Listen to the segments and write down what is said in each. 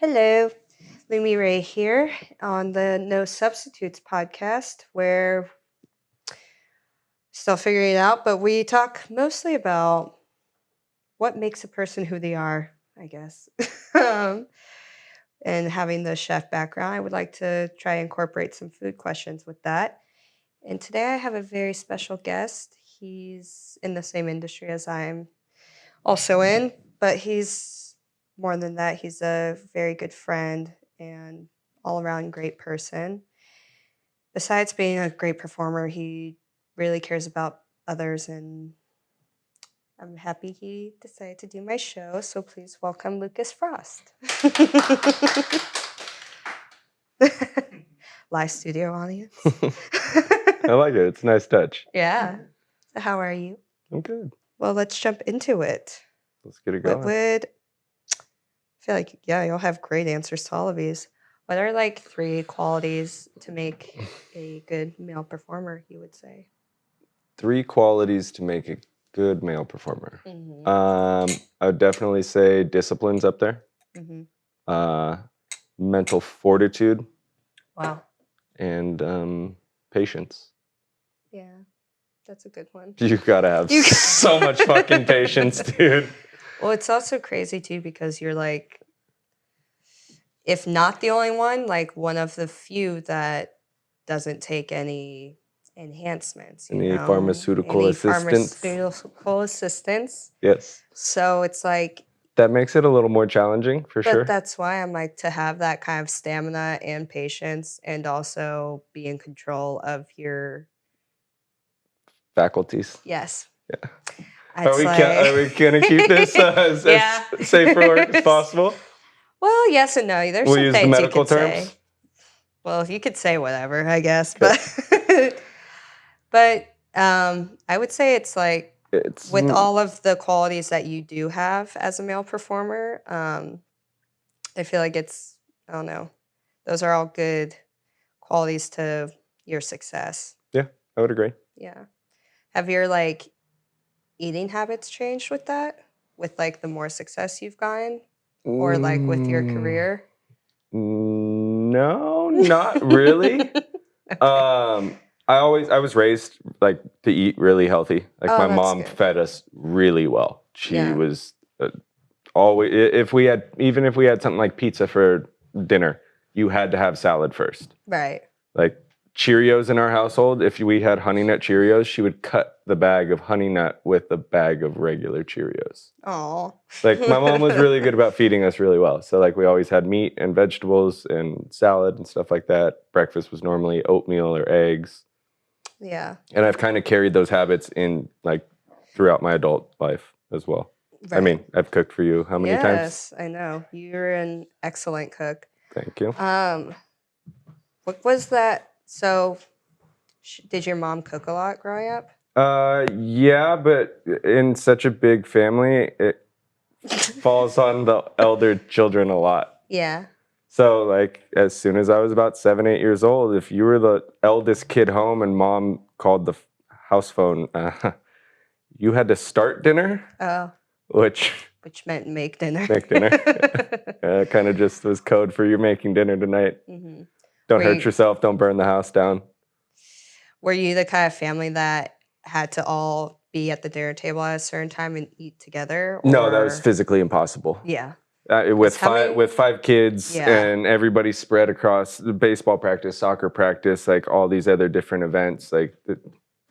Hello, Lumi Ray here on the No Substitutes podcast, where still figuring it out, but we talk mostly about what makes a person who they are, I guess. um, and having the chef background, I would like to try and incorporate some food questions with that. And today I have a very special guest. He's in the same industry as I'm also in, but he's more than that. He's a very good friend and all around great person. Besides being a great performer, he really cares about others, and I'm happy he decided to do my show. So please welcome Lucas Frost. Live studio audience. I like it. It's a nice touch. Yeah. So how are you? I'm good. Well, let's jump into it. Let's get it What going. would I feel like, yeah, you'll have great answers to all of these. What are like three qualities to make a good male performer, you would say? Three qualities to make a good male performer. Mm-hmm. I would definitely say discipline's up there. Mm-hmm. Mental fortitude Wow. and patience. Yeah, that's a good one. You gotta have so much fucking patience, dude. Well, it's also crazy too because you're like, if not the only one, like one of the few that doesn't take any enhancements, Any pharmaceutical assistance. Pharmaceutical assistance. Yes. So it's like, that makes it a little more challenging for sure. but that's why I'm like, to have that kind of stamina and patience and also be in control of your faculties. Yes. Yeah. Are we going to keep this as safe for work as possible? Well, yes and no. There's we'll some use things the medical you could terms. say. Well, you could say whatever, I guess. Okay. But I would say it's like with all of the qualities that you do have as a male performer, I feel like I don't know, those are all good qualities to your success. Yeah, I would agree. Yeah. Have your like eating habits changed with that? With like the more success you've gotten? Or like with your career? No, not really. Okay. I was raised like to eat really healthy. Like my mom fed us really well. She was always if we had something like pizza for dinner, you had to have salad first. Right. Like Cheerios in our household, if we had Honey Nut Cheerios, she would cut the bag of Honey Nut with a bag of regular Cheerios. Oh. Like my mom was really good about feeding us really well. So like we always had meat and vegetables and salad and stuff like that. Breakfast was normally oatmeal or eggs. Yeah. And I've kind of carried those habits in like throughout my adult life as well. Right. I mean, I've cooked for you how many times? Yes, I know. You're an excellent cook. Thank you. What was that? So, did your mom cook a lot growing up? Yeah, but in such a big family, it falls on the elder children a lot. Yeah. So, like, as soon as I was about 7, 8 years old, if you were the eldest kid home and mom called the house phone, you had to start dinner. Oh. Which meant make dinner. Make dinner. Kind of just was code for you're making dinner tonight. Mm-hmm. Don't hurt yourself. Don't burn the house down. Were you the kind of family that had to all be at the dinner table at a certain time and eat together? Or? No, that was physically impossible. Yeah. With five kids and everybody spread across the baseball practice, soccer practice, like all these other different events, like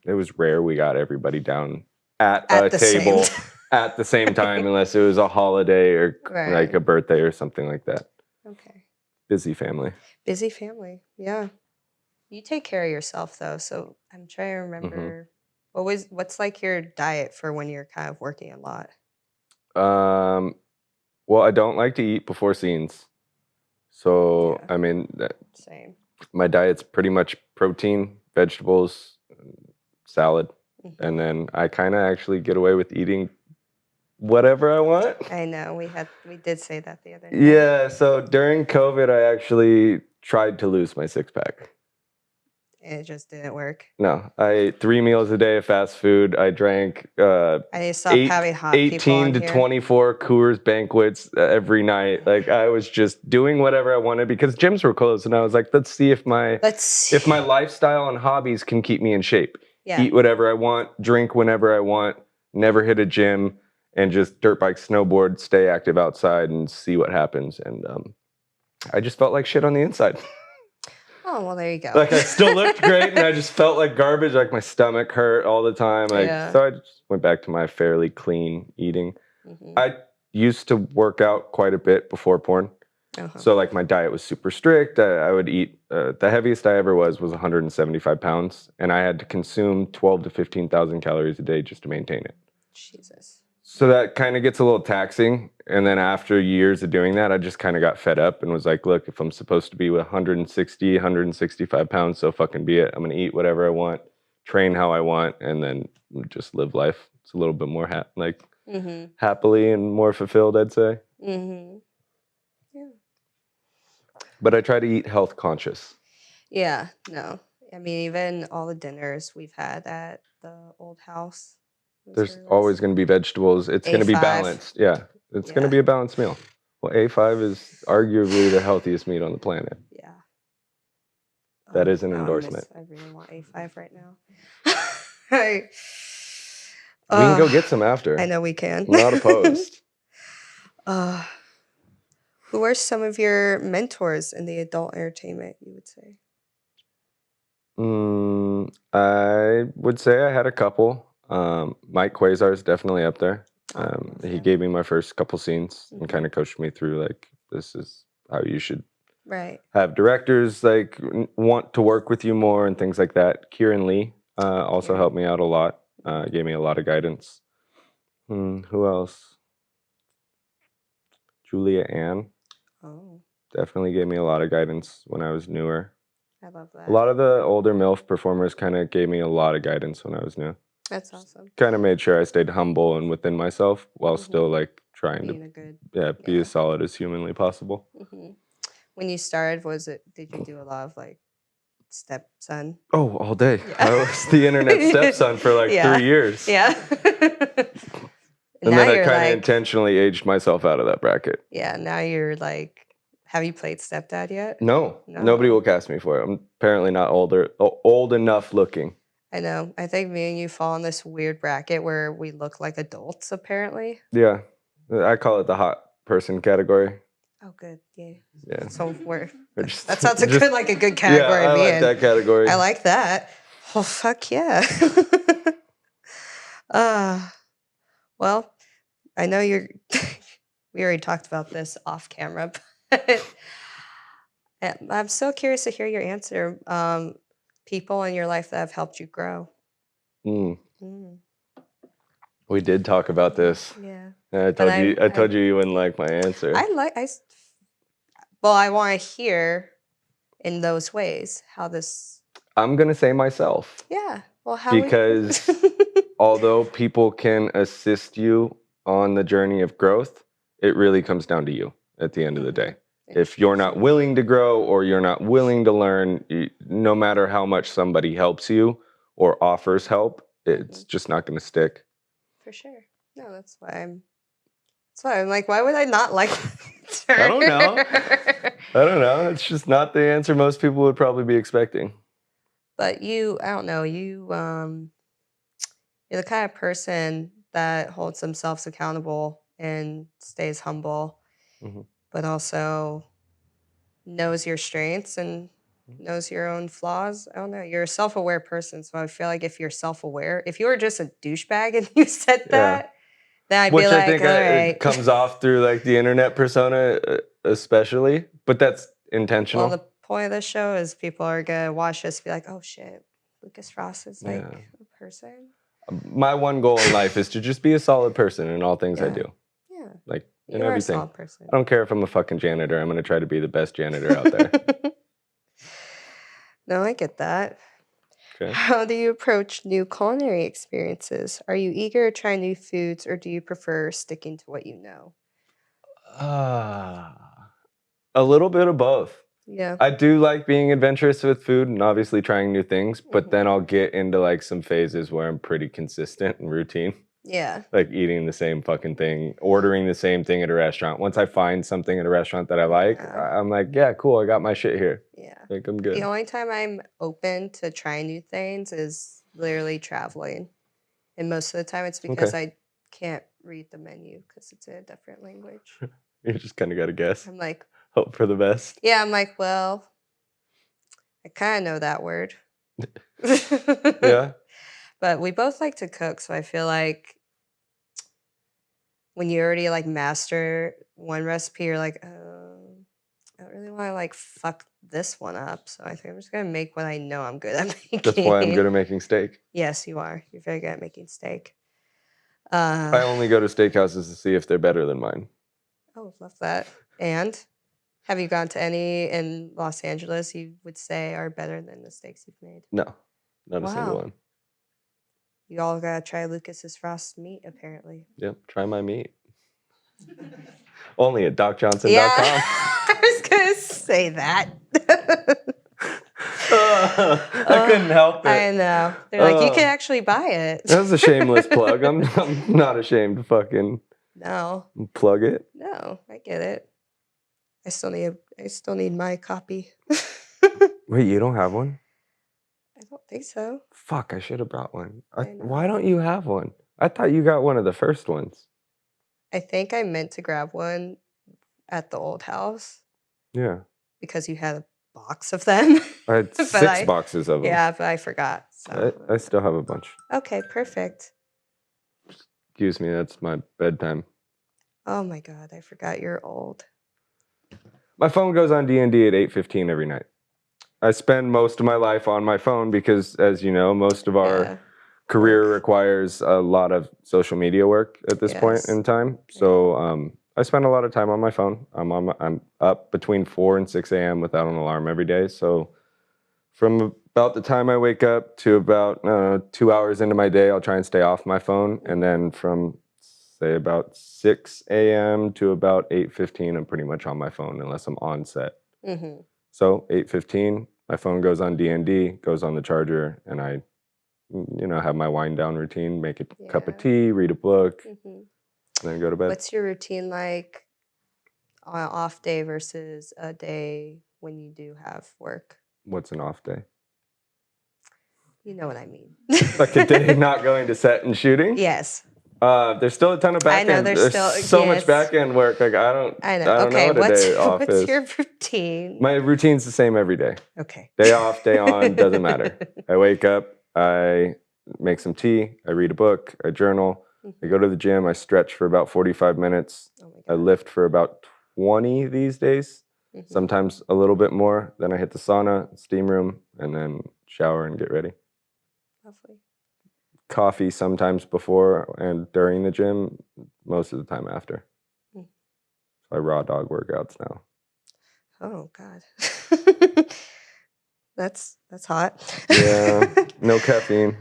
it was rare we got everybody down at a table at the same time unless it was a holiday or like a birthday or something like that. Okay. Busy family. Busy family, yeah. You take care of yourself though, so I'm trying to remember what's like your diet for when you're kind of working a lot? Well, I don't like to eat before scenes. So, I mean, same. My diet's pretty much protein, vegetables, salad. Mm-hmm. And then I kind of actually get away with eating whatever I want. I know, we did say that the other night. Yeah, so during COVID, I actually tried to lose my 6-pack. And it just didn't work. No, I ate 3 meals a day of fast food. I drank I need to stop having hot people 18 on to here. 24 Coors banquets every night. Like I was just doing whatever I wanted because gyms were closed, and I was like, let's see if my lifestyle and hobbies can keep me in shape. Yeah. Eat whatever I want, drink whenever I want, never hit a gym, and just dirt bike, snowboard, stay active outside, and see what happens. And I just felt like shit on the inside. Oh, well, there you go. Like I still looked great, and I just felt like garbage. Like my stomach hurt all the time. Like so, I just went back to my fairly clean eating. I used to work out quite a bit before porn, so like my diet was super strict. I would eat. The heaviest I ever was 175 pounds, and I had to consume 12 to 15,000 calories a day just to maintain it. Jesus. So that kind of gets a little taxing. And then after years of doing that, I just kind of got fed up and was like, look, if I'm supposed to be 160, 165 pounds, so fucking be it. I'm going to eat whatever I want, train how I want, and then just live life. It's a little bit more happily and more fulfilled, I'd say. Yeah. But I try to eat health conscious. Yeah, no. I mean, even all the dinners we've had at the old house. There's always going to be vegetables. It's going to be balanced. Yeah. It's going to be a balanced meal. Well, A5 is arguably the healthiest meat on the planet. Yeah. That is an endorsement. I really want A5 right now. We can go get some after. I know we can. I'm not opposed. Who are some of your mentors in the adult entertainment, you would say? I would say I had a couple. Mike Quasar is definitely up there. He gave me my first couple scenes and kind of coached me through like, this is how you should have directors like want to work with you more and things like that. Kieran Lee also helped me out a lot. Gave me a lot of guidance. Who else? Julia Ann. Oh. Definitely gave me a lot of guidance when I was newer. I love that. A lot of the older MILF performers kind of gave me a lot of guidance when I was new. That's awesome. Kind of made sure I stayed humble and within myself while still like trying to be as solid as humanly possible. When you started, did you do a lot of like stepson? Oh, all day. Yeah. I was the internet stepson for like 3 years. Yeah. And then I kind of intentionally aged myself out of that bracket. Yeah, now you're like, have you played stepdad yet? No. Nobody will cast me for it. I'm apparently not old enough looking. I know. I think me and you fall in this weird bracket where we look like adults, apparently. Yeah. I call it the hot person category. Oh, good. Yeah. So that sounds like a good category to be in. I like that category. I like that. Oh, fuck yeah. Well, I know we already talked about this off camera, but I'm so curious to hear your answer. People in your life that have helped you grow. We did talk about this. Yeah. And I told you you wouldn't like my answer. I want to hear in those ways how this. I'm going to say myself. Yeah. Well, how? Because although people can assist you on the journey of growth, it really comes down to you at the end of the day. If you're not willing to grow or you're not willing to learn, no matter how much somebody helps you or offers help, it's just not going to stick. For sure. No, that's why I'm like, why would I not like that? I don't know. It's just not the answer most people would probably be expecting. But I don't know, you're the kind of person that holds themselves accountable and stays humble, but also knows your strengths and knows your own flaws. I don't know. You're a self-aware person, so I feel like if you're self-aware, if you were just a douchebag and you said that, then I'd be like, I think all right. It comes off through like the internet persona, especially, but that's intentional. Well, the point of this show is people are gonna watch this and be like, oh shit, Lucas Ross is like a person. My one goal in life is to just be a solid person in all things I do. Yeah. Like in everything. A solid person. I don't care if I'm a fucking janitor. I'm gonna try to be the best janitor out there. No, I get that. Okay. How do you approach new culinary experiences? Are you eager to try new foods, or do you prefer sticking to what you know? A little bit of both. Yeah. I do like being adventurous with food and obviously trying new things, but then I'll get into like some phases where I'm pretty consistent and routine. Yeah. Like eating the same fucking thing, ordering the same thing at a restaurant. Once I find something at a restaurant that I like, I'm like, yeah, cool, I got my shit here. Yeah. Like, I'm good. The only time I'm open to trying new things is literally traveling. And most of the time it's because I can't read the menu because it's in a different language. You just kind of got to guess. I'm like, hope for the best. Yeah, I'm like, well, I kind of know that word. Yeah. But we both like to cook, so I feel like when you already like master one recipe, you're like, oh, I don't really want to like fuck this one up. So I think I'm just gonna make what I know I'm good at making. That's why I'm good at making steak. Yes, you are. You're very good at making steak. I only go to steakhouses to see if they're better than mine. Oh, love that. And have you gone to any in Los Angeles you would say are better than the steaks you've made? No, not a single one. You all gotta try Lucas's Frost meat, apparently. Yep, try my meat. Only at DocJohnson.com. Yeah, I was gonna say that. I couldn't help it. I know. They're like, you can actually buy it. That was a shameless plug. I'm not ashamed to fucking plug it. No, I get it. I still need my copy. Wait, you don't have one? I don't think so. Fuck, I should have brought one. Why don't you have one? I thought you got one of the first ones. I think I meant to grab one at the old house. Yeah. Because you had a box of them. I had 6 boxes of them. Yeah, but I forgot. So. I still have a bunch. Okay, perfect. Excuse me, that's my bedtime. Oh my God, I forgot you're old. My phone goes on D&D at 8:15 every night. I spend most of my life on my phone because, as you know, most of our career requires a lot of social media work at this point in time. So I spend a lot of time on my phone. I'm up between 4 and 6 a.m. without an alarm every day. So from about the time I wake up to about 2 hours into my day, I'll try and stay off my phone. And then from, say, about 6 a.m. to about 8:15, I'm pretty much on my phone unless I'm on set. Mm-hmm. So 8:15, my phone goes on D&D, goes on the charger, and I, have my wind down routine, make a cup of tea, read a book, and then go to bed. What's your routine like on an off day versus a day when you do have work? What's an off day? You know what I mean. Like a day not going to set and shooting? Yes. There's still a ton of back end. I know there's so much back end work. Like I don't know what a day off is. What's your routine? My routine's the same every day. Okay. Day off, day on, doesn't matter. I wake up, I make some tea, I read a book, I journal, I go to the gym, I stretch for about 45 minutes. I lift for about 20 these days. Sometimes a little bit more. Then I hit the sauna, steam room, and then shower and get ready. Lovely. Coffee sometimes before and during the gym, most of the time after. So I raw dog workouts now. Oh God. That's hot. Yeah, no caffeine.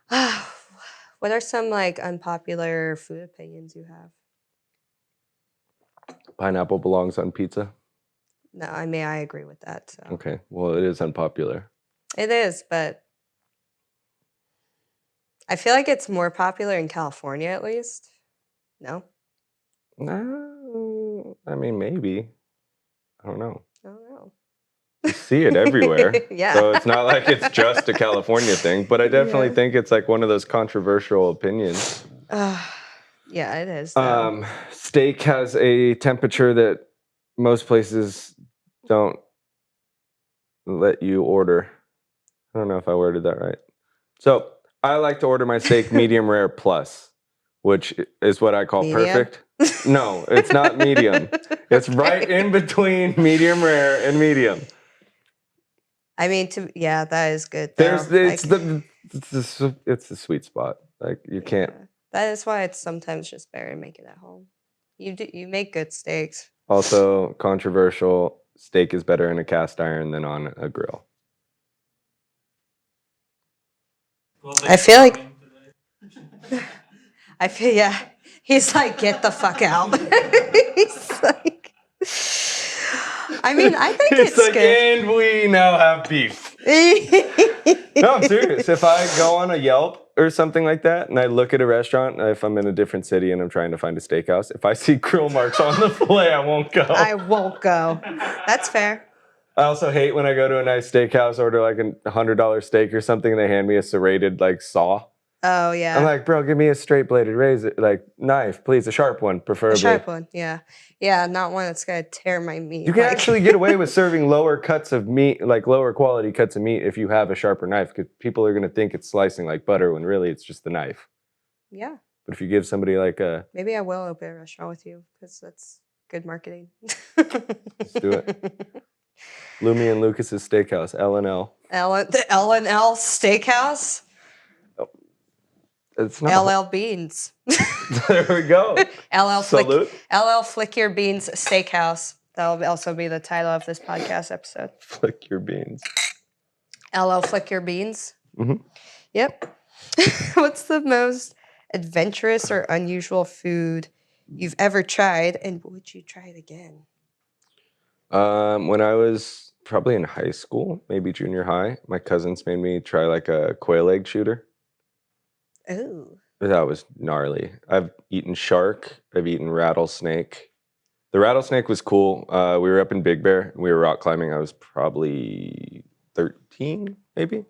What are some like unpopular food opinions you have? Pineapple belongs on pizza. No, I mean I agree with that. So. Okay, well it is unpopular. It is, but I feel like it's more popular in California, at least. No? No, I mean, maybe. I don't know. I don't know. You see it everywhere. Yeah. So it's not like it's just a California thing, but I definitely think it's like one of those controversial opinions. Yeah, it is. Steak has a temperature that most places don't let you order. I don't know if I worded that right. So I like to order my steak medium rare plus, which is what I call medium? Perfect. No, it's not medium. It's right in between medium rare and medium. I mean, that is good. Though. It's the sweet spot. Like you can't. That is why it's sometimes just better to make it at home. You make good steaks. Also controversial. Steak is better in a cast iron than on a grill. I feel like. He's like, get the fuck out. He's like, I mean, I think it's like, good. and we now have beef. No, I'm serious. If I go on a Yelp or something like that and I look at a restaurant, if I'm in a different city and I'm trying to find a steakhouse, if I see grill marks on the filet, I won't go. I won't go. That's fair. I also hate when I go to a nice steakhouse, order like a $100 steak or something, and they hand me a serrated like saw. Oh, yeah. I'm like, bro, give me a straight bladed razor, like knife, please, a sharp one, preferably. A sharp one, yeah. Yeah, not one that's going to tear my meat. You can actually get away with serving lower cuts of meat, like lower quality cuts of meat if you have a sharper knife, because people are going to think it's slicing like butter when really it's just the knife. Yeah. But if you give somebody like a... Maybe I will open a restaurant with you, because that's good marketing. Let's do it. Lumi and Lucas's Steakhouse, L&L. The L&L Steakhouse? It's not LL Beans. There we go. LL Flick Your Beans Steakhouse. That'll also be the title of this podcast episode. Flick your beans. LL Flick Your Beans. Mm-hmm. Yep. What's the most adventurous or unusual food you've ever tried, and would you try it again? When I was probably in high school, maybe junior high, my cousins made me try like a quail egg shooter. Oh. That was gnarly. I've eaten shark. I've eaten rattlesnake. The rattlesnake was cool. We were up in Big Bear. We were rock climbing. I was probably 13, maybe.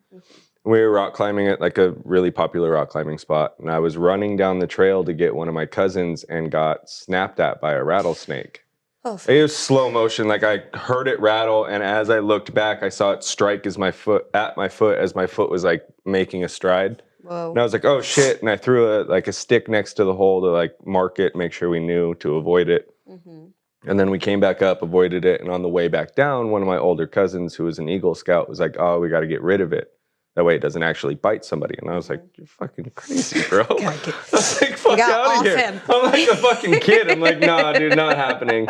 We were rock climbing at like a really popular rock climbing spot. And I was running down the trail to get one of my cousins and got snapped at by a rattlesnake. Oh, it was slow motion. Like I heard it rattle. And as I looked back, I saw it strike as my foot as my foot was like making a stride. Whoa. And I was like, oh shit. And I threw a stick next to the hole to like mark it, make sure we knew to avoid it. Mm-hmm. And then we came back up, avoided it. And on the way back down, one of my older cousins who was an Eagle Scout was like, oh, we got to get rid of it. That way it doesn't actually bite somebody. And I was like, you're fucking crazy, bro. I was like, fuck out of here. I'm like a fucking kid. I'm like, nah, dude, not happening.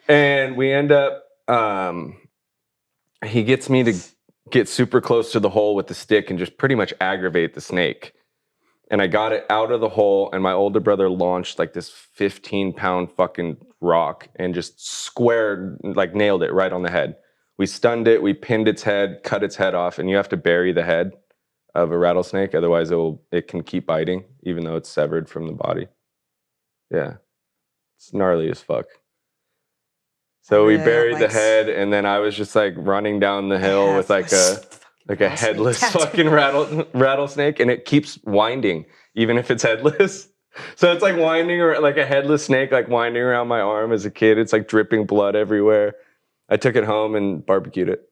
And we end up, he gets me to get super close to the hole with the stick and just pretty much aggravate the snake. And I got it out of the hole, and my older brother launched like this 15-pound fucking rock and just squared, like nailed it right on the head. We stunned it, we pinned its head, cut its head off, and you have to bury the head of a rattlesnake, otherwise it can keep biting, even though it's severed from the body. Yeah. It's gnarly as fuck. So we buried the head, and then I was just like running down the hill with like a headless fucking rattlesnake, and it keeps winding, even if it's headless. So it's like winding around, like a headless snake, like winding around my arm as a kid. It's like dripping blood everywhere. I took it home and barbecued it.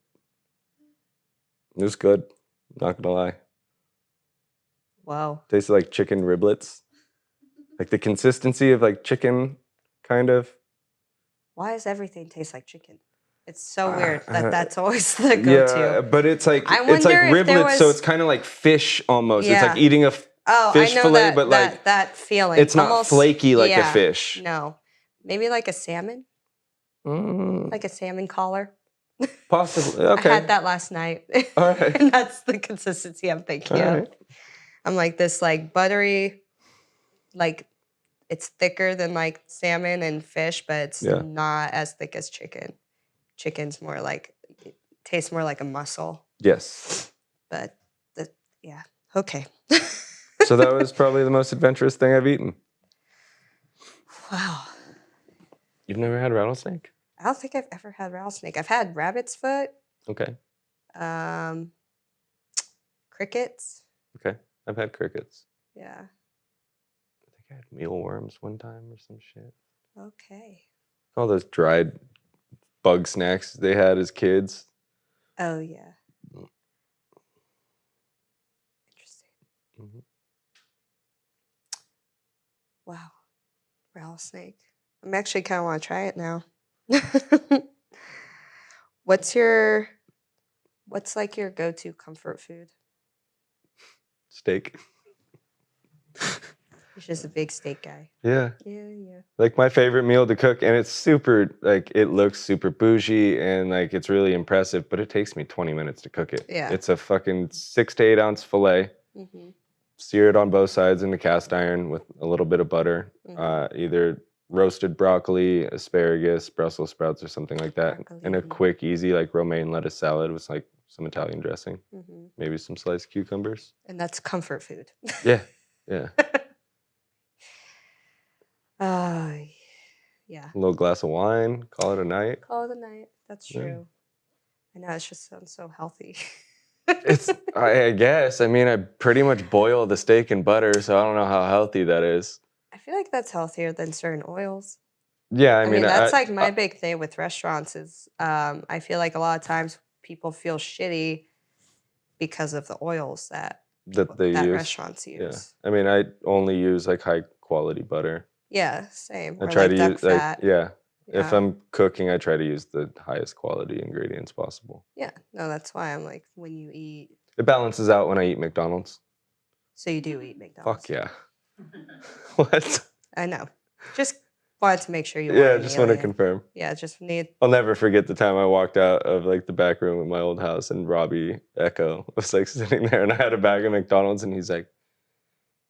It was good. Not gonna lie. Wow. Tasted like chicken riblets. Like the consistency of like chicken, kind of. Why does everything taste like chicken? It's so weird that's always the go-to. Yeah, but it's like riblets, so it's kind of like fish almost. Yeah. It's like eating a fish fillet, but like that feeling. It's not almost flaky like a fish. No, maybe like a salmon. Like a salmon collar. Possibly. Okay. I had that last night. All right. And that's the consistency I'm thinking of. Right. I'm like this like buttery, like it's thicker than like salmon and fish, but it's not as thick as chicken. Chicken's more like, it tastes more like a mussel. Yes. But yeah, okay. So that was probably the most adventurous thing I've eaten. Wow. You've never had rattlesnake? I don't think I've ever had rattlesnake. I've had rabbit's foot. Okay. Crickets. Okay. I've had crickets. Yeah. I think I had mealworms one time or some shit. Okay. All those dried bug snacks they had as kids. Oh, yeah. Interesting. Mm-hmm. Wow. Rattlesnake. I'm actually kind of want to try it now. What's like your go-to comfort food? Steak. He's just a big steak guy. Yeah. Yeah. Like my favorite meal to cook, and it's super, like, it looks super bougie and like it's really impressive, but it takes me 20 minutes to cook it. Yeah. It's a fucking 6 to 8 ounce filet. Mm-hmm. Sear it on both sides in the cast iron with a little bit of butter. Mm-hmm. Either roasted broccoli, asparagus, Brussels sprouts, or something like that, Broccoli. and a quick, easy like romaine lettuce salad with like some Italian dressing, maybe some sliced cucumbers. And that's comfort food. Yeah, yeah. Yeah. A little glass of wine, call it a night. Call it a night. That's true. I know, it just sounds so healthy. I guess. I mean, I pretty much boil the steak in butter, so I don't know how healthy that is. I feel like that's healthier than certain oils. Yeah, I mean that's like my big thing with restaurants is I feel like a lot of times people feel shitty because of the oils that use. Restaurants use. Yeah. I mean, I only use like high quality butter. Yeah, same. I try to use fat. If I'm cooking, I try to use the highest quality ingredients possible. Yeah, no, that's why I'm like, when you eat, it balances out when I eat McDonald's. So you do eat McDonald's? Fuck yeah. What? I know. Just wanted to make sure you. Yeah, just want to confirm. Yeah, just need. I'll never forget the time I walked out of like the back room of my old house and Robbie Echo was like sitting there, and I had a bag of McDonald's, and he's like,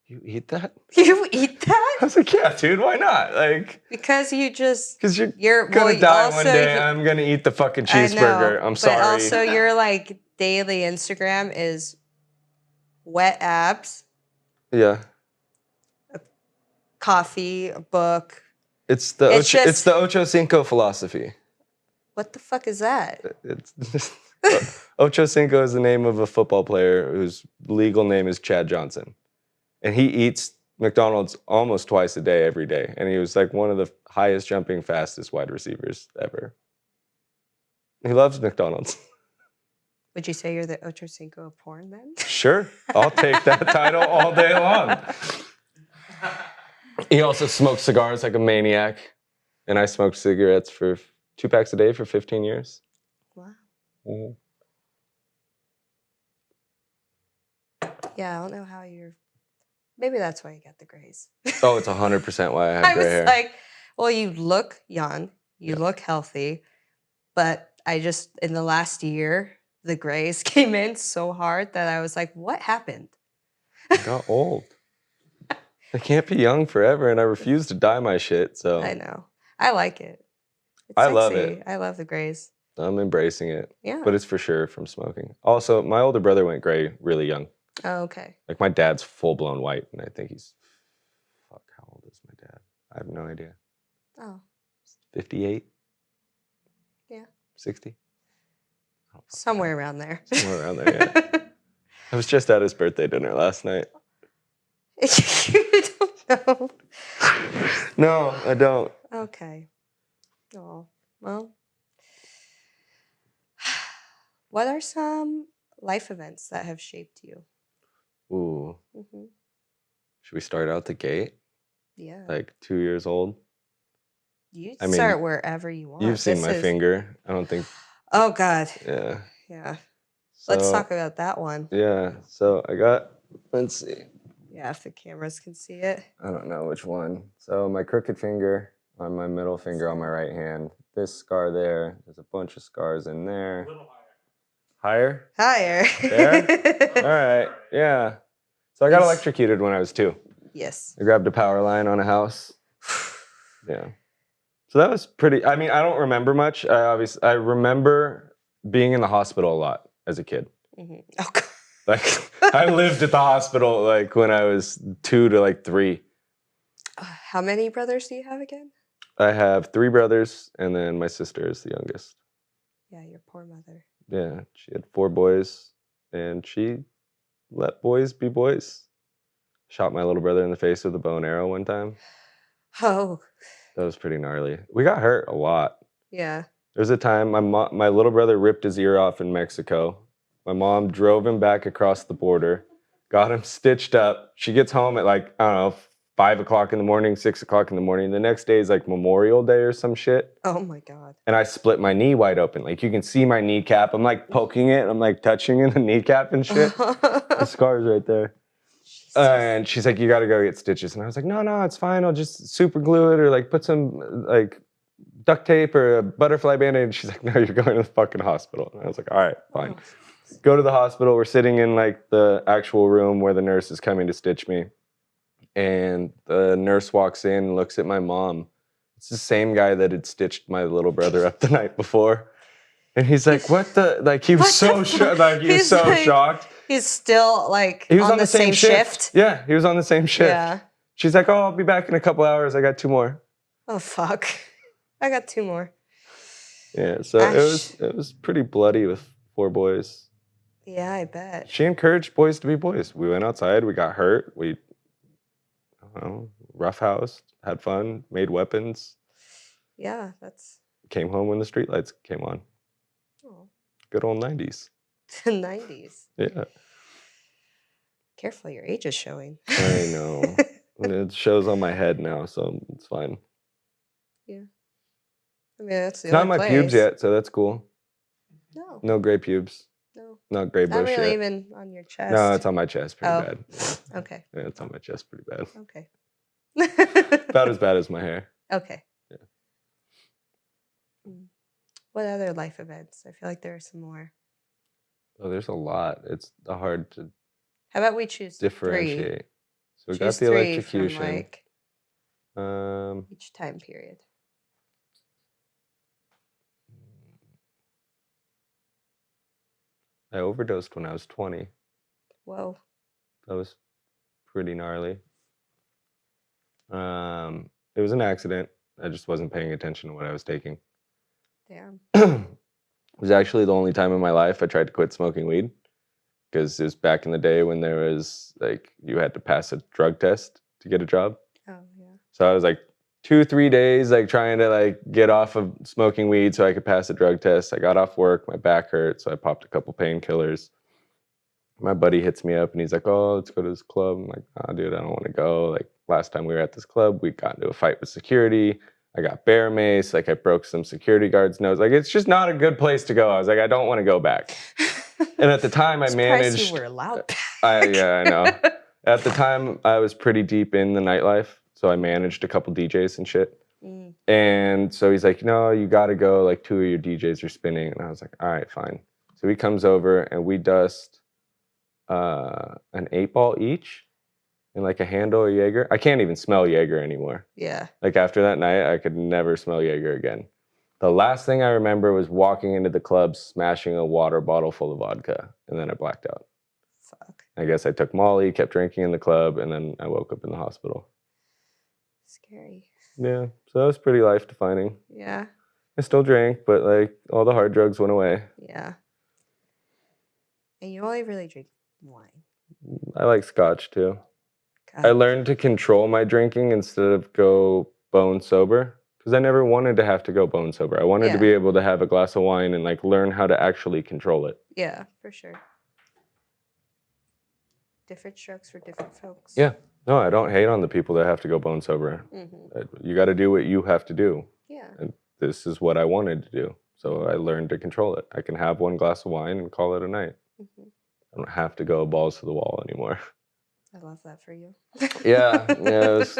"You eat that? You eat that?" I was like, "Yeah, dude, why not?" Like, because you're gonna die one day. I'm gonna eat the fucking cheeseburger. I'm sorry. But also, your like daily Instagram is wet abs. Yeah. Coffee, a book. It's the Ocho Cinco philosophy. What the fuck is that? It's Ocho Cinco is the name of a football player whose legal name is Chad Johnson. And he eats McDonald's almost twice a day, every day. And he was like one of the highest jumping, fastest wide receivers ever. He loves McDonald's. Would you say you're the Ocho Cinco of porn then? Sure. I'll take that title all day long. He also smokes cigars like a maniac. And I smoked cigarettes for 2 packs a day for 15 years. Wow. Mm-hmm. Yeah, I don't know how you're... Maybe that's why you got the grays. Oh, it's 100% why I have gray hair. Like, well, you look young. You look healthy. But I just, in the last year, the grays came in so hard that I was like, what happened? I got old. I can't be young forever, and I refuse to dye my shit, so... I know. I like it. It's I sexy. love it. I love the grays. I'm embracing it. Yeah. But it's for sure from smoking. Also, my older brother went gray really young. Oh, okay. Like, my dad's full-blown white, and I think he's... Fuck, how old is my dad? I have no idea. Oh. 58? Yeah. 60? Somewhere around there. Somewhere around there, yeah. I was just at his birthday dinner last night. You don't know? No, I don't. Okay. Oh, well. What are some life events that have shaped you? Ooh. Mm-hmm. Should we start out the gate? Yeah. Like 2 years old? You start wherever you want. You've seen my finger. I don't think... Oh, God. Yeah. Yeah. So, let's talk about that one. Yeah. So I got... Let's see. Yeah, if the cameras can see it. I don't know which one. So my crooked finger on my middle finger on my right hand. This scar there. There's a bunch of scars in there. A little higher. Higher? There? All right. Yeah. So I got electrocuted when I was 2. Yes. I grabbed a power line on a house. Yeah. So that was pretty... I mean, I don't remember much. I remember being in the hospital a lot as a kid. Mm-hmm. Oh, God. Like, I lived at the hospital, like, when I was 2 to, like, 3. How many brothers do you have again? I have 3 brothers, and then my sister is the youngest. Yeah, your poor mother. Yeah, she had 4 boys, and she let boys be boys. Shot my little brother in the face with a bow and arrow one time. Oh. That was pretty gnarly. We got hurt a lot. Yeah. There was a time my little brother ripped his ear off in Mexico. My mom drove him back across the border, got him stitched up. She gets home at like, I don't know, 5 o'clock in the morning, 6 o'clock in the morning. The next day is like Memorial Day or some shit. Oh my God. And I split my knee wide open. Like, you can see my kneecap. I'm like poking it. I'm like touching in the kneecap and shit. The scar's right there. And she's like, you got to go get stitches. And I was like, no, it's fine. I'll just super glue it or like put some like duct tape or a butterfly band-aid. And she's like, no, you're going to the fucking hospital. And I was like, all right, fine. Oh. Go to the hospital. We're sitting in like the actual room where the nurse is coming to stitch me. And the nurse walks in and looks at my mom It's the same guy that had stitched my little brother up the night before. And he's like, what the, like, he was so shocked. Like, he was so shocked. He's still, like, he was on the same shift? Yeah, he was on the same shift. Yeah. She's like, oh, I'll be back in a couple hours. I got 2 more. Oh, fuck. I got 2 more. Yeah, so it was pretty bloody with 4 boys. Yeah, I bet. She encouraged boys to be boys. We went outside. We got hurt. We, I don't know, roughhoused, had fun, made weapons. Yeah, that's... Came home when the streetlights came on. Oh. Good old 90s. The 90s. Yeah. Careful, your age is showing. I know. It shows on my head now, so it's fine. Yeah. I mean, that's the It's not my pubes yet, so that's cool. No. No gray pubes. No. Not gray bush Not really yet. even on your chest. No, it's on my chest pretty bad. Yeah. Okay. Yeah, it's on my chest pretty bad. Okay. About as bad as my hair. Okay. Yeah. What other life events? I feel like there are some more. Oh, there's a lot. It's hard to How about we choose differentiate. 3? So we choose got the 3 electrocution. from, like, each time period. I overdosed when I was 20. Whoa. That was pretty gnarly. It was an accident. I just wasn't paying attention to what I was taking. Damn. It was actually the only time in my life I tried to quit smoking weed, because it was back in the day when there was, like, you had to pass a drug test to get a job. Oh, yeah. So I was like 2-3 days, like, trying to, like, get off of smoking weed so I could pass a drug test. I got off work, my back hurt, so I popped a couple painkillers. My buddy hits me up and he's like, oh, let's go to this club. I'm like, oh, dude, I don't want to go. Like, last time we were at this club, we got into a fight with security. I got bear mace. Like, I broke some security guard's nose. Like, it's just not a good place to go. I was like, I don't want to go back. And at the time, I managed. You were allowed back. I know. At the time, I was pretty deep in the nightlife, so I managed a couple DJs and shit. And so he's like, no, you got to go. Like, 2 of your DJs are spinning. And I was like, all right, fine. So he comes over and we dust an 8-ball each and like a handle of Jaeger. I can't even smell Jaeger anymore. Yeah. Like, after that night, I could never smell Jaeger again. The last thing I remember was walking into the club, smashing a water bottle full of vodka, and then I blacked out. Fuck. I guess I took Molly, kept drinking in the club, and then I woke up in the hospital. Scary. Yeah, so that was pretty life-defining. Yeah. I still drank, but, like, all the hard drugs went away. Yeah. And you only really drink wine. I like scotch, too. God. I learned to control my drinking instead of go bone sober, because I never wanted to have to go bone sober. I wanted to be able to have a glass of wine and, like, learn how to actually control it. Yeah, for sure. Different strokes for different folks. Yeah. No, I don't hate on the people that have to go bone sober. You got to do what you have to do. Yeah. And this is what I wanted to do. So I learned to control it. I can have 1 glass of wine and call it a night. I don't have to go balls to the wall anymore. I love that for you. Yeah, it was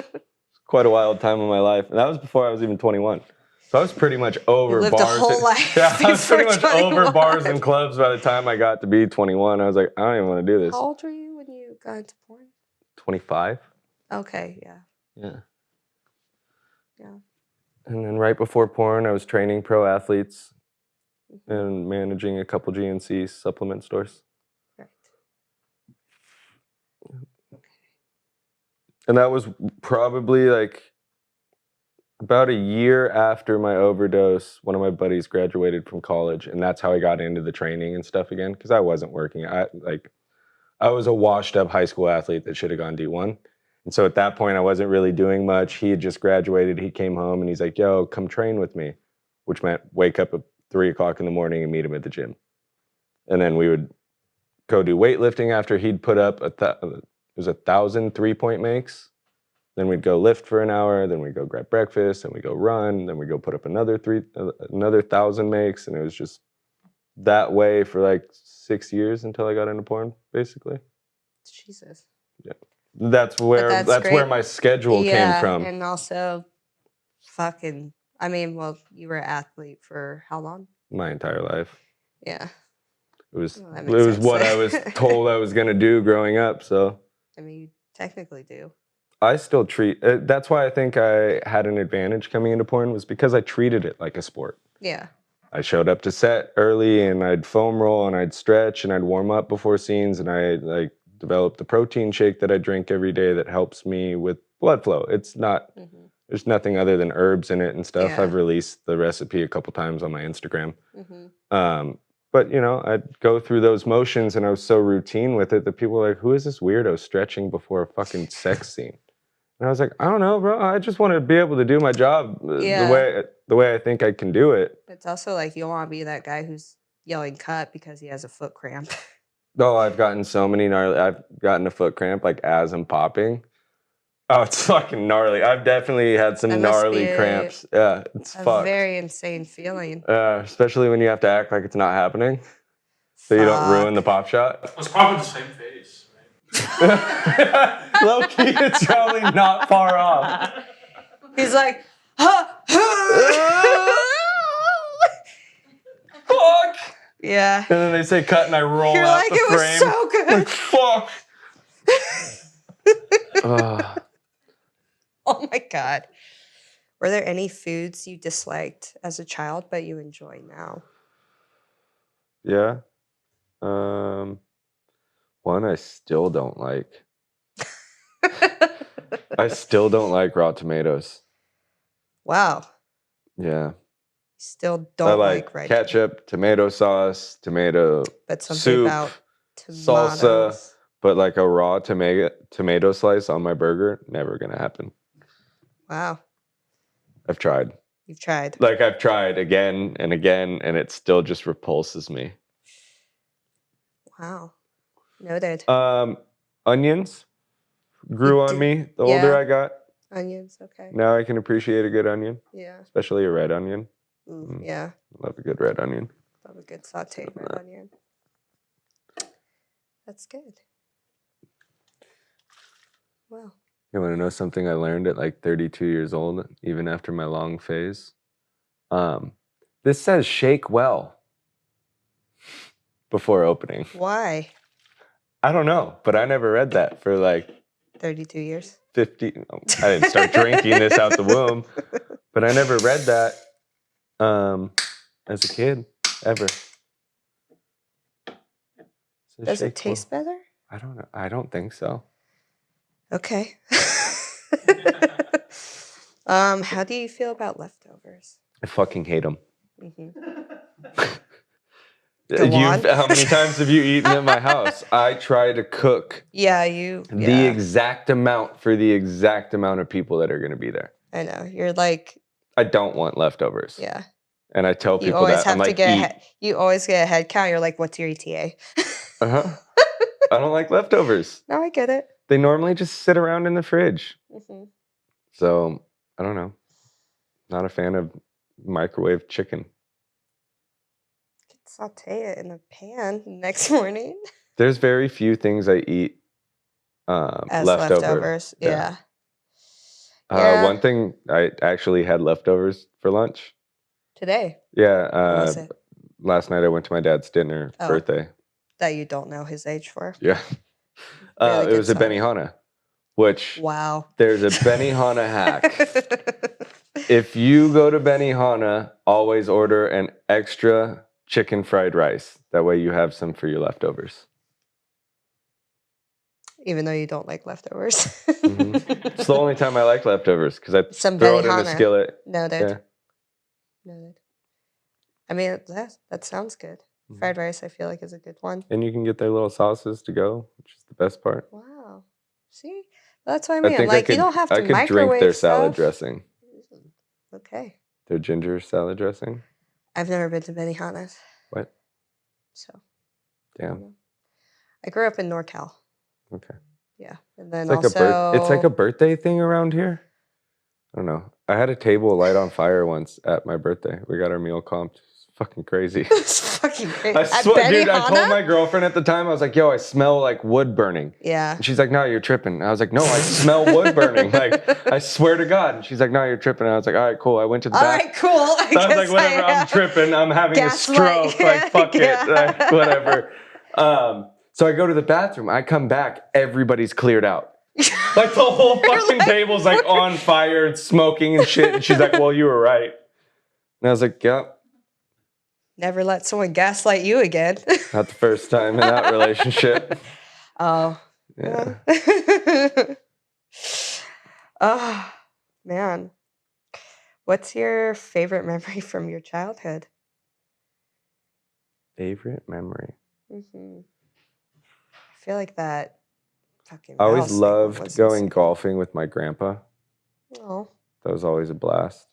quite a wild time in my life. And that was before I was even 21. So I was pretty much over you lived bars. A whole life yeah, I was pretty much 21. over bars and clubs by the time I got to be 21. I was like, I don't even want to do this. How old were you when you got into porn? 25. Okay, yeah. Yeah. Yeah. And then right before porn, I was training pro athletes and managing a couple GNC supplement stores. Right. And that was probably like about a year after my overdose. One of my buddies graduated from college, and that's how I got into the training and stuff again, because I wasn't working. I was a washed up high school athlete that should have gone D1. And so at that point, I wasn't really doing much. He had just graduated. He came home and he's like, yo, come train with me, which meant wake up at 3 o'clock in the morning and meet him at the gym. And then we would go do weightlifting after he'd put up it was 1,000 3-point makes. Then we'd go lift for an hour. Then we'd go grab breakfast. Then we'd go run. Then we'd go put up another 1,000 makes. And it was just that way for like 6 years until I got into porn, basically. Jesus. Yeah. That's where my schedule came from. And also fucking, I mean, well, you were an athlete for how long? My entire life. Yeah. It was what I was told I was going to do growing up, so. I mean, you technically do. I still treat, that's why I think I had an advantage coming into porn, was because I treated it like a sport. Yeah. I showed up to set early and I'd foam roll and I'd stretch and I'd warm up before scenes, and I like developed the protein shake that I drink every day that helps me with blood flow. It's not, there's nothing other than herbs in it and stuff. Yeah. I've released the recipe a couple times on my Instagram. Mm-hmm. But you know, I'd go through those motions and I was so routine with it that people were like, who is this weirdo stretching before a fucking sex scene? And I was like, I don't know, bro. I just want to be able to do my job the way I think I can do it. It's also like you don't want to be that guy who's yelling cut because he has a foot cramp. Oh, I've gotten so many gnarly. I've gotten a foot cramp like as I'm popping. Oh, it's fucking gnarly. I've definitely had some gnarly cramps. Yeah, it's fucked. Very insane feeling. Especially when you have to act like it's not happening, so you don't ruin the pop shot. It's probably the same face, right? Low key, it's probably not far off. He's like, Fuck. Yeah. And then they say cut, and I roll You're out like, the it frame. was so good. Like, fuck. Oh my God. Were there any foods you disliked as a child but you enjoy now? Yeah. One I still don't like. I still don't like raw tomatoes. Wow. Yeah. Still don't like red ketchup, tomato sauce, tomato but something soup, about salsa, tomatoes. but like a raw tomato slice on my burger, never gonna happen. Wow. I've tried. You've tried. Like I've tried again and again, and it still just repulses me. Wow. Noted. Onions grew on me the older I got. Onions, okay. Now I can appreciate a good onion. Yeah. Especially a red onion. Yeah. Love a good red onion. Love a good sauteed red onion. That's good. Wow. You want to know something I learned at like 32 years old, even after my long phase? This says shake well before opening. Why? I don't know, but I never read that for like 32 years. 50. I didn't start drinking this out the womb, but I never read that as a kid, ever. Does it taste better? I don't know. I don't think so. Okay. How do you feel about leftovers? I fucking hate them. How many times have you eaten at my house? I try to cook the exact amount for the exact amount of people that are going to be there. I know. You're like... I don't want leftovers. Yeah. And I tell people that. I'm like, you always get a head count. You're like, what's your ETA? I don't like leftovers. No, I get it. They normally just sit around in the fridge. So, I don't know. Not a fan of microwave chicken. Saute it in a pan next morning. There's very few things I eat as leftovers. Yeah. One thing, I actually had leftovers for lunch. Today? Yeah. Last night I went to my dad's birthday. That you don't know his age for? Yeah. It was a Benihana, which... Wow. There's a Benihana hack. If you go to Benihana, always order an extra chicken fried rice. That way you have some for your leftovers. Even though you don't like leftovers. It's the only time I like leftovers because I throw it in a skillet. Noted. I mean, that sounds good. Fried rice, I feel like, is a good one. And you can get their little sauces to go, which is the best part. Wow. See? That's what I mean. You don't have to microwave I could drink their salad dressing. Okay. Their ginger salad dressing. I've never been to Benihana's. What? So. Damn. I grew up in NorCal. Okay. Yeah. And then it's like a birthday thing around here. I don't know. I had a table light on fire once at my birthday. We got our meal comped. Fucking crazy. It's fucking crazy. I swear, dude, I told my girlfriend at the time, I was like, yo, I smell like wood burning. Yeah. And she's like, no, you're tripping. And I was like, no, I smell wood burning. Like, I swear to God. And she's like, no, you're tripping. And I was like, all right, cool. I went to the bathroom. All right, cool. I was like, whatever, I'm tripping. I'm having a stroke. Like, fuck it. Like, whatever. So I go to the bathroom. I come back. Everybody's cleared out. Like the whole fucking table's like on fire, it's smoking and shit. And she's like, well, you were right. And I was like, yep. Never let someone gaslight you again. Not the first time in that relationship. Oh. Yeah. Oh, man. What's your favorite memory from your childhood? Favorite memory? Mm-hmm. I feel like that fucking I always rattlesnake one loved was going insane. golfing with my grandpa. Oh. That was always a blast.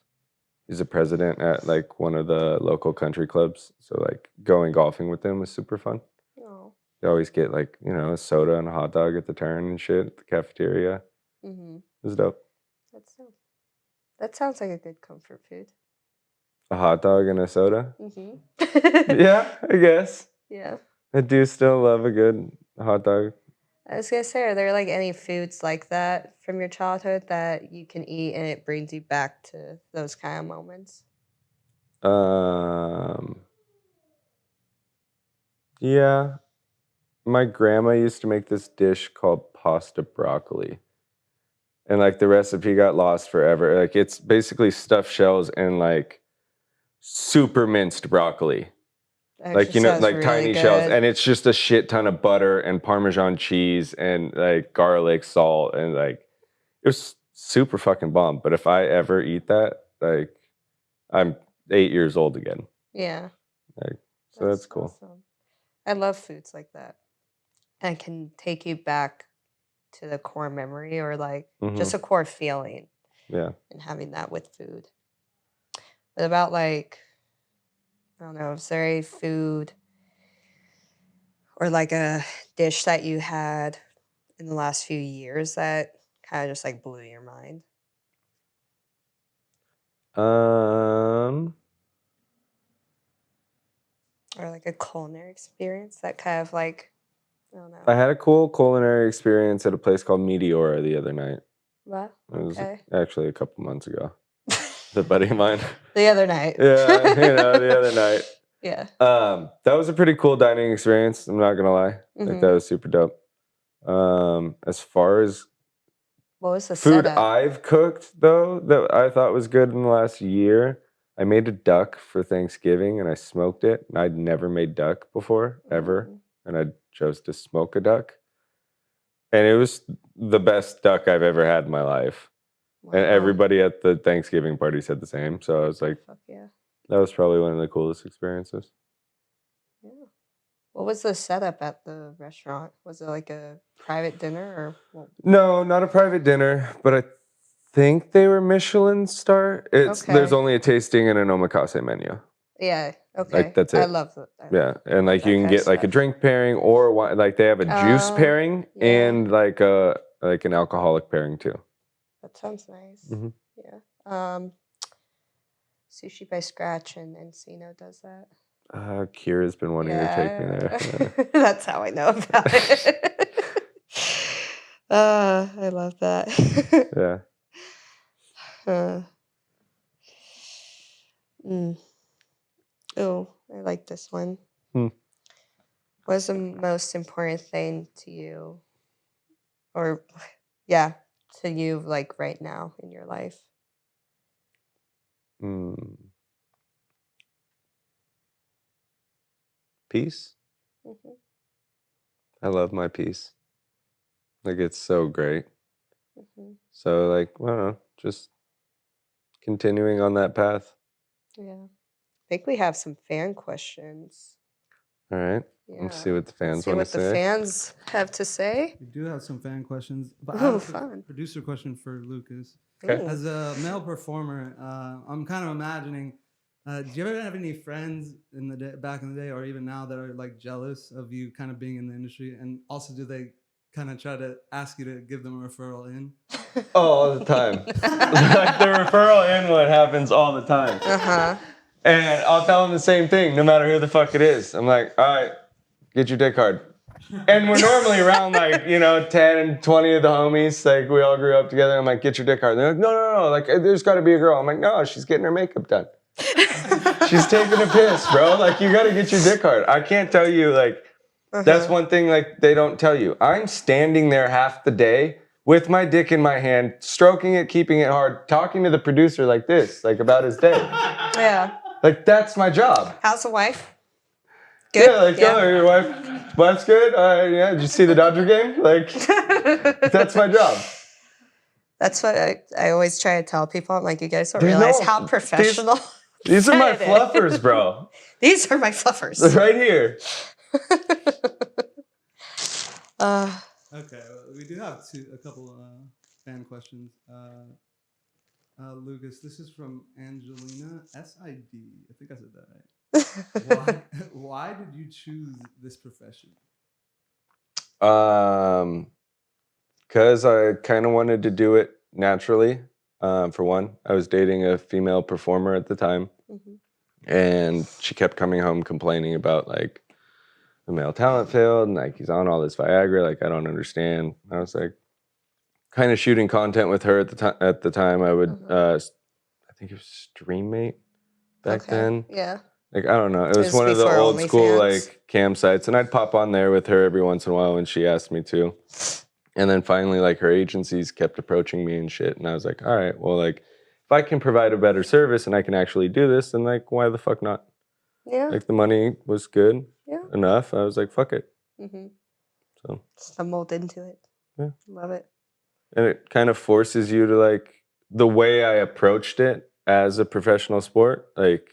He's a president at like one of the local country clubs. So like going golfing with him was super fun. Oh. You always get like, you know, a soda and a hot dog at the turn and shit at the cafeteria. Mm-hmm. It was dope. That's dope. That sounds like a good comfort food. A hot dog and a soda? Mm-hmm. Yeah, I guess. Yeah. I do still love a good hot dog. I was gonna say, are there like any foods like that from your childhood that you can eat and it brings you back to those kind of moments? Yeah. My grandma used to make this dish called pasta broccoli. And like the recipe got lost forever. Like it's basically stuffed shells and like super minced broccoli. That Like, just you know, sounds like really tiny shells. good. And it's just a shit ton of butter and Parmesan cheese and like garlic, salt, and like it was super fucking bomb. But if I ever eat that, like I'm 8 years old again. Yeah. Like, so that's cool. Awesome. I love foods like that. And can take you back to the core memory or like just a core feeling. Yeah. And having that with food. What about like, I don't know, is there a food or like a dish that you had in the last few years that kind of just like blew your mind? Or like a culinary experience that kind of like, I don't know. I had a cool culinary experience at a place called Meteora the other night. What? It was Okay. actually a couple months ago. The buddy of mine. The other night. Yeah, you know, the other night. Yeah. That was a pretty cool dining experience. I'm not gonna lie. Like that was super dope. As far as what was the food setup? I've cooked though that I thought was good in the last year, I made a duck for Thanksgiving and I smoked it. And I'd never made duck before ever, and I chose to smoke a duck, and it was the best duck I've ever had in my life. Wow. And everybody at the Thanksgiving party said the same. So I was like, fuck yeah. That was probably one of the coolest experiences. Yeah. What was the setup at the restaurant? Was it like a private dinner or what? No, not a private dinner, but I think they were Michelin star. There's only a tasting and an omakase menu. Yeah. Okay. Like that's it. I love that. Yeah, and like you can get like a drink pairing or wine, like they have a juice pairing and like an alcoholic pairing too. That sounds nice. Yeah. Sushi by Scratch and Encino does that. Kira's been wanting to take me there. Yeah. That's how I know about it. I love that. Yeah. Oh, I like this one. What's the most important thing to you, or to you like right now in your life? Peace. I love my peace. Like it's so great. So like, I don't know, just continuing on that path. Yeah. I think we have some fan questions. All right. Yeah. Let's see what the fans see want what to say. the fans have to say. We do have some fan questions. But I Oh, have fun. a producer question for Lucas. Okay. As a male performer, I'm kind of imagining, do you ever have any friends in the day, back in the day or even now that are like jealous of you kind of being in the industry? And also do they kind of try to ask you to give them a referral in? Oh, all the time. Like the referral in one happens all the time. And I'll tell them the same thing, no matter who the fuck it is. I'm like, all right, get your dick hard. And we're normally around like, 10 and 20 of the homies. Like we all grew up together. I'm like, get your dick hard. And they're like, no. Like there's got to be a girl. I'm like, no, she's getting her makeup done. She's taking a piss, bro. Like you got to get your dick hard. I can't tell you like, that's one thing like they don't tell you. I'm standing there half the day with my dick in my hand, stroking it, keeping it hard, talking to the producer like this, like about his day. Yeah. Like, that's my job. How's the wife? Good. Yeah, like, oh, your wife's good? Yeah, did you see the Dodger game? Like, that's my job. That's what I always try to tell people. I'm like, you guys don't There's realize no- how professional. These are my said it. fluffers, bro. These are my fluffers. Right here. Okay, well, we do have a couple fan questions. Lucas, this is from Angelina SID. I think I said that right. Why did you choose this profession? Because I kind of wanted to do it naturally. For one, I was dating a female performer at the time, and she kept coming home complaining about like the male talent field and like he's on all this Viagra. Like I don't understand. I was like, kind of shooting content with her at the time. At the time, I would, I think it was StreamMate back then. Yeah. Like I don't know, it was was one of the before old school OnlyFans. like cam sites, and I'd pop on there with her every once in a while when she asked me to. And then finally, like her agencies kept approaching me and shit, and I was like, all right, well, like if I can provide a better service and I can actually do this, then like why the fuck not? Yeah. Like the money was good enough. I was like, fuck it. So stumbled into it. Yeah. Love it. And it kind of forces you to like the way I approached it as a professional sport, like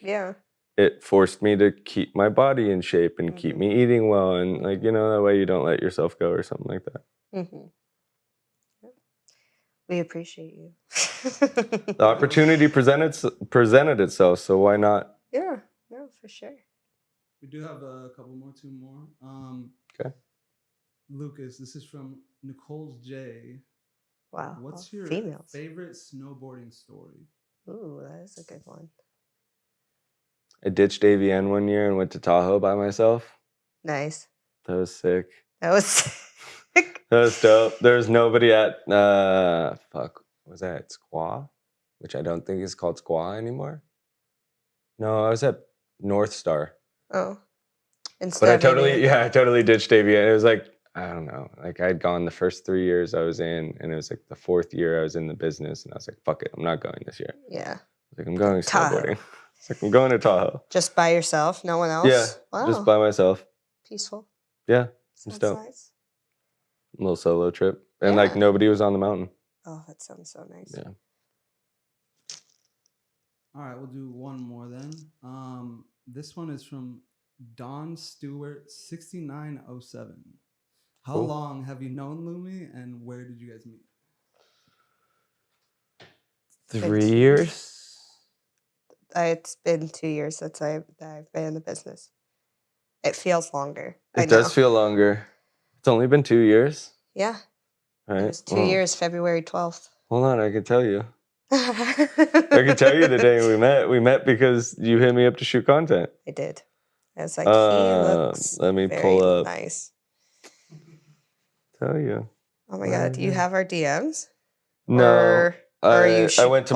it forced me to keep my body in shape and keep me eating well, and like that way you don't let yourself go or something like that. We appreciate you. The opportunity presented itself, so why not? Yeah, no, for sure. We do have a couple more, two more. Okay. Lucas, this is from Nicole's J. Wow. What's your favorite snowboarding story? Ooh, that is a good one. I ditched AVN one year and went to Tahoe by myself. Nice. That was sick. That was sick. That was dope. There was nobody at was that Squaw? Which I don't think is called Squaw anymore. No, I was at North Star. Oh. But I totally ditched AVN. It was like, I don't know, like I'd gone the first 3 years I was in, and it was like the 4th year I was in the business, and I was like, fuck it, I'm not going this year. Yeah. Like I'm going snowboarding. It's like I'm going to Tahoe. Just by yourself, no one else? Yeah, wow. Just by myself. Peaceful. Yeah, sounds dope. Nice. A little solo trip, and like nobody was on the mountain. Oh, that sounds so nice. Yeah. All right, we'll do one more then. This one is from Don Stewart 6907. How long have you known Lumi, and where did you guys meet? 3 years. It's been 2 years since I've been in the business. It feels longer. It does feel longer. It's only been 2 years. Yeah. Right. It was 2 years, February 12th. Hold on, I can tell you. I can tell you the day we met. We met because you hit me up to shoot content. I did. I was like, he looks let me very pull up. nice. Tell you. Oh my God, do you have our DMs? No. I went to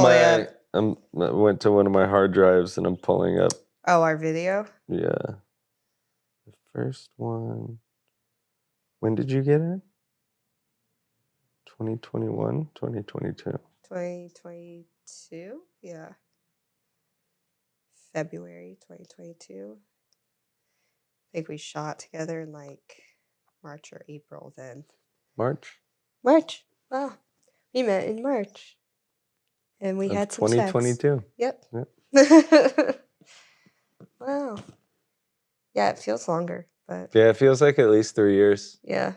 I went to one of my hard drives and I'm pulling up. Oh, our video? Yeah. The first one. When did you get it? 2021, 2022. 2022? Yeah. February 2022. I think we shot together in like March or April then. March? Wow. We met in March. And we had some 2022. Yep. Wow. Yeah, it feels longer, but yeah, it feels like at least 3 years. Yeah.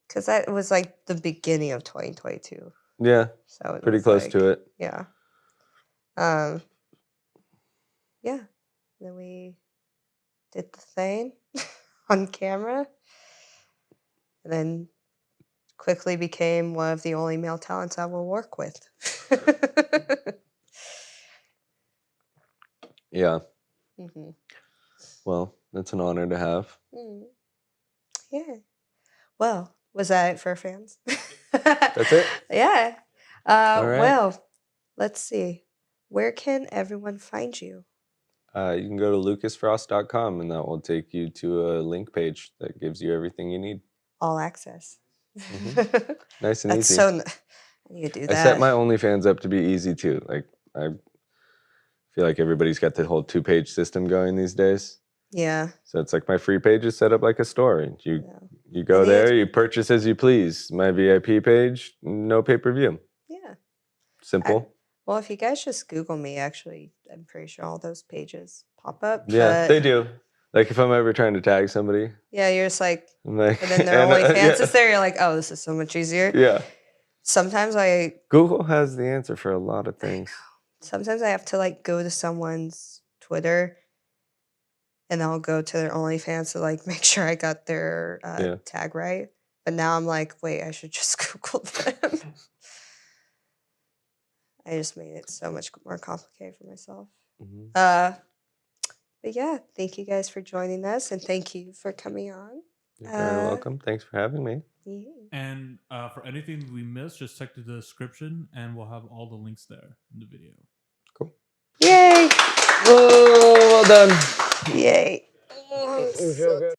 Because that was like the beginning of 2022. Yeah. So pretty close to it. Yeah. Yeah. Then we did the thing on camera. And then quickly became one of the only male talents I will work with. Yeah. Well, that's an honor to have. Yeah. Well, was that it for fans? That's it? Yeah. All right. Well, let's see. Where can everyone find you? You can go to lucasfrost.com and that will take you to a link page that gives you everything you need. All access. Nice and That's easy. so. I need to do I that. set my OnlyFans up to be easy too. Like I feel like everybody's got the whole 2-page system going these days. Yeah. So it's like my free page is set up like a store. You Yeah. you go there, you purchase as you please. My VIP page, no pay-per-view. Yeah. Simple. Well, if you guys just Google me, actually, I'm pretty sure all those pages pop up. Yeah, they do. Like if I'm ever trying to tag somebody. Yeah, you're just like, I'm like, and then their OnlyFans is there. You're like, oh, this is so much easier. Yeah. Sometimes Google has the answer for a lot of things. Sometimes I have to like go to someone's Twitter, and I'll go to their OnlyFans to like make sure I got their tag right. But now I'm like, wait, I should just Google them. I just made it so much more complicated for myself. But yeah, thank you guys for joining us, and thank you for coming on. You're very welcome. Thanks for having me. Yeah. And for anything we missed, just check the description, and we'll have all the links there in the video. Cool. Yay! Oh, well done. Yay! You feel good?